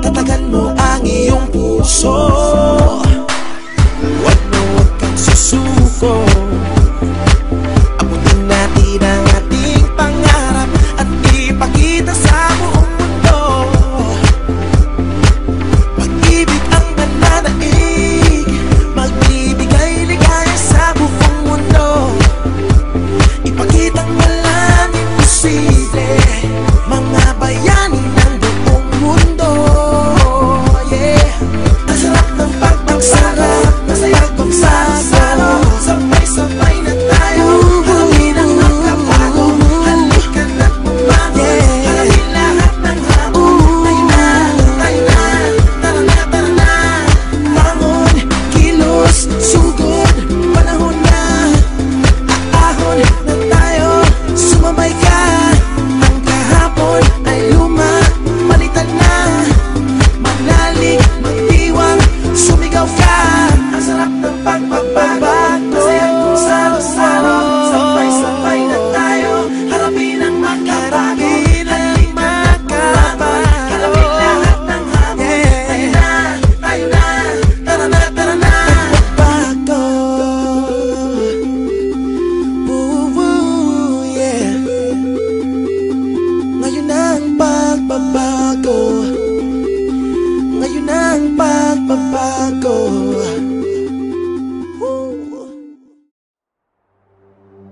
Tatagan mo ang iyong puso, huwag kang susuko. Abutin natin ang ating pangarap at ipakita sa buong mundo. Pag-ibig ang mananaig, magbibigay ligaya sa buong mundo. Ipakitang walang imposible, mga bayani ng buong mundo. Yeah, ang sarap ng pagbagsalo, masaya pagsasalo, sabay-sabay na tayo, harapin ang magkabago. Halika na't bumangon, harapin lahat ng hamon. Tayo na, tara na, tara na. Bangon, kilos, sugod, panahon na, aahon na tayo, sumabay ka. Ang kahapon ay luma, palitan na, maglalig, magdiwang, sumigaw ka. Ang sarap ng pagbabago, masaya kung salo-salo, sabay-sabay na tayo, harapin ang magkabago. Halika na't bumangon, harapin lahat ng hamon. Tayo na, tara na, tara na. Pagbabago, woo, yeah. Ngayon ang pagbabago, ngayon ang pagbabago.